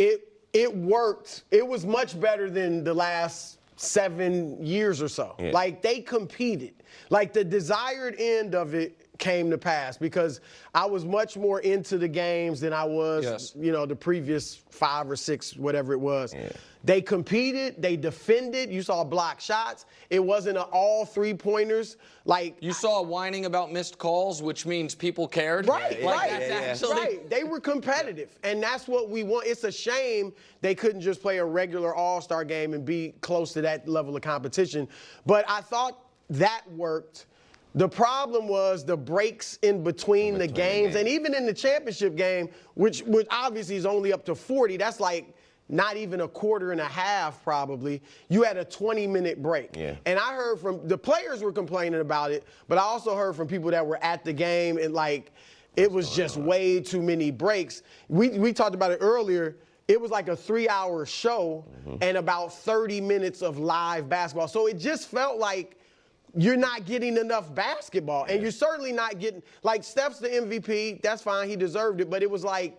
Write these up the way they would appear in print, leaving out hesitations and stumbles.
it worked. It was much better than the last 7 years or so. Yeah. Like, they competed. Like, the desired end of it came to pass because I was much more into the games than I was, the previous 5 or 6, whatever it was. Yeah. They competed, they defended. You saw block shots. It wasn't all 3-pointers. Like, you saw whining about missed calls, which means people cared. Right, That's actually... right. They were competitive, and that's what we want. It's a shame they couldn't just play a regular All-Star game and be close to that level of competition. But I thought that worked. The problem was the breaks in between the games, and even in the championship game, which obviously is only up to 40, that's like not even a quarter and a half probably, you had a 20-minute break. Yeah. And I heard from, the players were complaining about it, but I also heard from people that were at the game, and like, it was just way too many breaks. We talked about it earlier. It was like a 3-hour show and about 30 minutes of live basketball. So it just felt like you're not getting enough basketball. And you're certainly not getting, like, Steph's the MVP. That's fine. He deserved it. But it was like,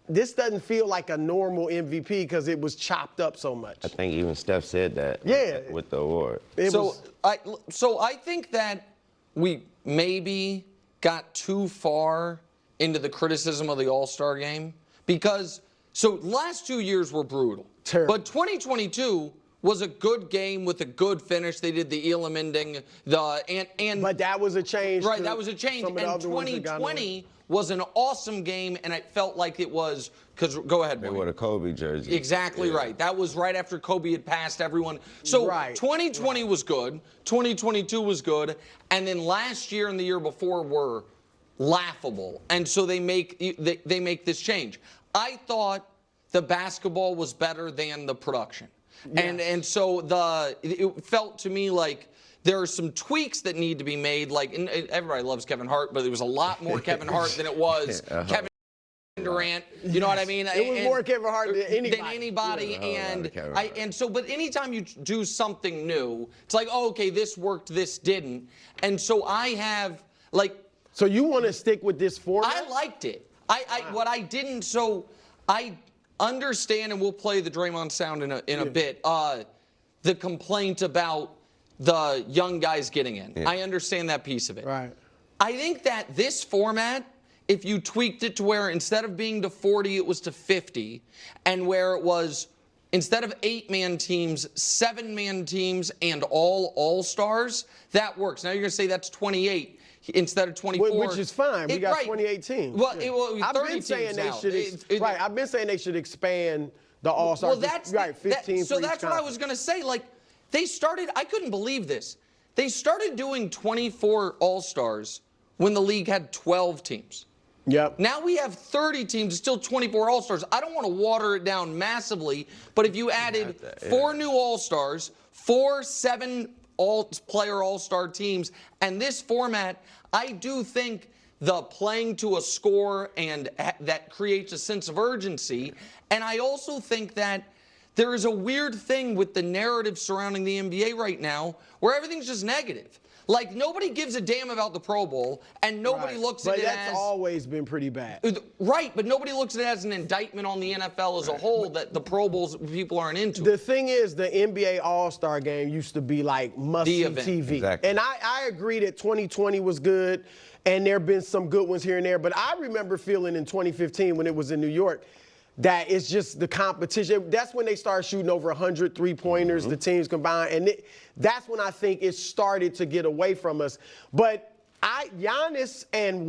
this doesn't feel like a normal MVP because it was chopped up so much. I think even Steph said that with the award. So I think that we maybe got too far into the criticism of the All-Star game because, so last 2 years were brutal. Terrible. But 2022 was a good game with a good finish. They did the Elam ending, but that was a change. Right, that was a change. And 2020 was an awesome game, and it felt like it was, because, go ahead, They wore the Kobe jersey. Exactly right. That was right after Kobe had passed everyone. So 2020 was good, 2022 was good, and then last year and the year before were laughable. And so they make this change. I thought the basketball was better than the production. And so it felt to me like there are some tweaks that need to be made. Like, and everybody loves Kevin Hart, but there was a lot more Kevin Hart than it was Kevin Durant. You know what I mean? It was more Kevin Hart than anybody. But anytime you do something new, it's like, oh, okay, this worked, this didn't. And so I have, like. So you want to stick with this format? I liked it. What I didn't, so I understand, and we'll play the Draymond sound in a bit, the complaint about the young guys getting in. I understand that piece of it. Right. I think that this format, if you tweaked it to where instead of being to 40, it was to 50, and where it was instead of 8-man teams, 7-man teams, and all-stars, that works. Now you're going to say that's 28. Instead of 24. Which is fine. We got 28 teams. Well, I've been saying they should I've been saying they should expand the All-Star. Well, that's 15 so that's what I was going to say. Like, they started, I couldn't believe this. They started doing 24 All-Stars when the league had 12 teams. Yep. Now we have 30 teams, it's still 24 All-Stars. I don't want to water it down massively, but if you added 4 new All-Stars, 4 7 all-player All-Star teams, and this format, I do think the playing to a score and that creates a sense of urgency. And I also think that there is a weird thing with the narrative surrounding the NBA right now where everything's just negative. Like, nobody gives a damn about the Pro Bowl, and nobody looks at it as... But that's always been pretty bad. Right, but nobody looks at it as an indictment on the NFL as a whole that the Pro Bowls people aren't into. The thing is, the NBA All-Star Game used to be like must-see TV. Exactly. And I agree that 2020 was good, and there have been some good ones here and there, but I remember feeling in 2015 when it was in New York that it's just the competition. That's when they started shooting over 100 three-pointers, the teams combined, and that's when I think it started to get away from us. But Giannis and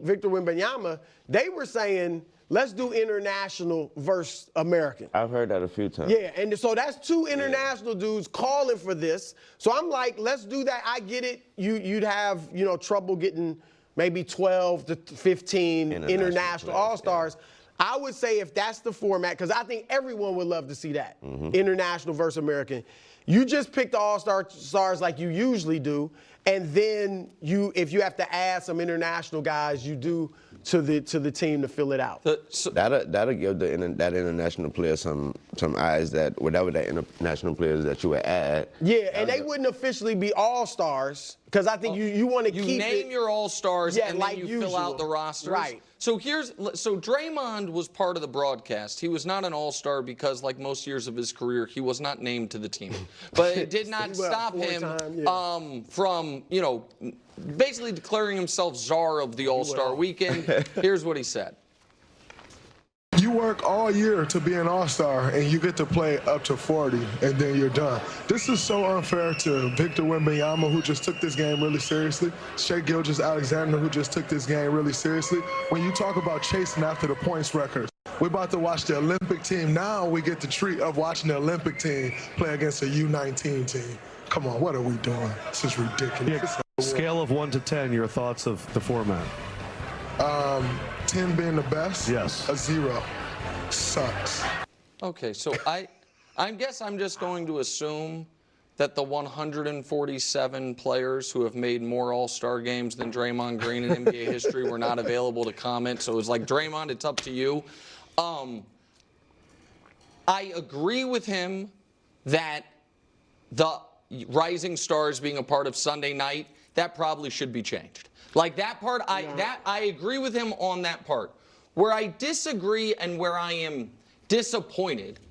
Victor Wembanyama, they were saying, let's do international versus American. I've heard that a few times. Yeah, and so that's 2 international dudes calling for this. So I'm like, let's do that. I get it. You'd have, trouble getting maybe 12 to 15 international All-Stars. Yeah. I would say if that's the format, because I think everyone would love to see that, international versus American. You just pick the All-Stars like you usually do, and then if you have to add some international guys, you do to the team to fill it out. That'll give that international player some eyes that whatever that international players that you would add. Yeah, and they wouldn't officially be All-Stars. Because I think you want to keep You name your all-stars and like then you usual. fill out the rosters. Right. So Draymond was part of the broadcast. He was not an all-star because, like most years of his career, he was not named to the team. But it did not stop him from, basically declaring himself czar of the All-Star weekend. Here's what he said. You work all year to be an all-star, and you get to play up to 40, and then you're done. This is so unfair to Victor Wembanyama, who just took this game really seriously, Shea Gilgeous-Alexander, who just took this game really seriously. When you talk about chasing after the points records, we're about to watch the Olympic team. Now we get the treat of watching the Olympic team play against a U19 team. Come on, what are we doing? This is ridiculous. Scale of 1 to 10, your thoughts of the format? 10 being the best. Yes. A 0 sucks. Okay, so I guess I'm just going to assume that the 147 players who have made more All-Star games than Draymond Green in NBA history were not available to comment. So it was like, Draymond, it's up to you. I agree with him that the rising stars being a part of Sunday night, that probably should be changed. Like that part, I agree with him on that part. Where I disagree and where I am disappointed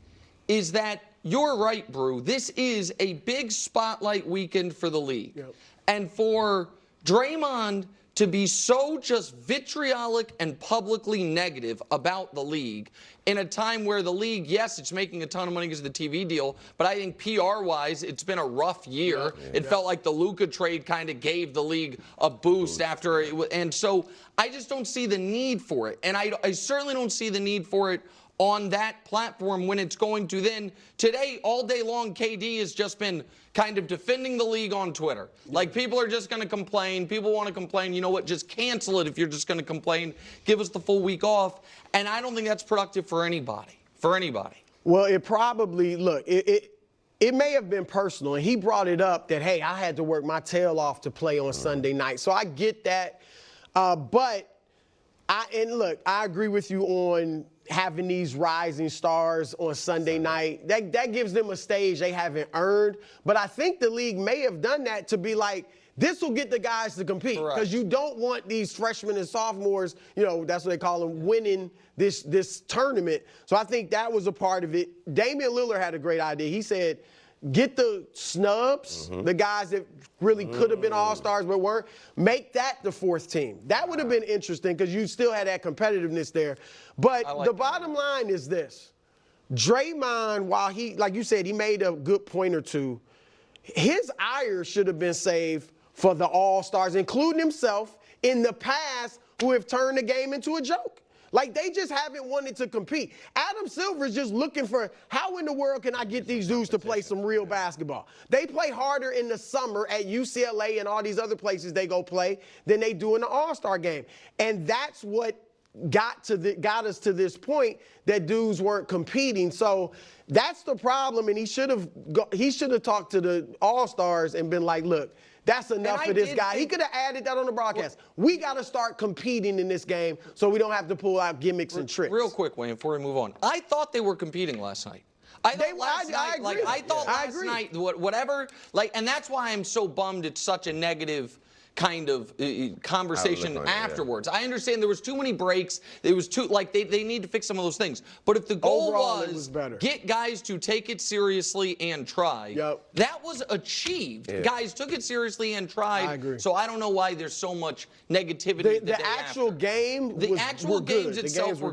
is that you're right, Brew. This is a big spotlight weekend for the league. Yep. And for Draymond to be so just vitriolic and publicly negative about the league in a time where the league, yes, it's making a ton of money because of the TV deal, but I think PR-wise, it's been a rough year. It felt like the Luka trade kind of gave the league a boost after it. And so I just don't see the need for it. And I certainly don't see the need for it on that platform when it's going to then. Today, all day long, KD has just been kind of defending the league on Twitter. Like, people are just going to complain. People want to complain. You know what? Just cancel it if you're just going to complain. Give us the full week off. And I don't think that's productive for anybody. Well, it probably, look, it may have been personal. And he brought it up that, hey, I had to work my tail off to play on Sunday night. So I get that. But I agree with you on having these rising stars on Sunday night. That gives them a stage they haven't earned. But I think the league may have done that to be like, this will get the guys to compete. Because you don't want these freshmen and sophomores, that's what they call them, winning this tournament. So I think that was a part of it. Damian Lillard had a great idea. He said, get the snubs, the guys that really could have been all-stars but weren't, make that the fourth team. That would have been interesting because you still had that competitiveness there. But the bottom line is this. Draymond, while he, like you said, he made a good point or two, his ire should have been saved for the all-stars, including himself, in the past, who have turned the game into a joke. Like, they just haven't wanted to compete. Adam Silver is just looking for, how in the world can I get these dudes to play some real basketball? They play harder in the summer at UCLA and all these other places they go play than they do in the All-Star game. And that's what got us to this point, that dudes weren't competing. So that's the problem, and he should have talked to the All-Stars and been like, look, that's enough for this guy. He could have added that on the broadcast. We got to start competing in this game so we don't have to pull out gimmicks and tricks. Real quick, Wayne, before we move on. I thought they were competing last night. I thought last night, whatever, and that's why I'm so bummed it's such a negative kind of conversation afterwards. I understand there was too many breaks. It was too, they need to fix some of those things. But if the goal was get guys to take it seriously and try, that was achieved. Guys took it seriously and tried. I agree. So I don't know why there's so much negativity. The actual game, the actual games itself were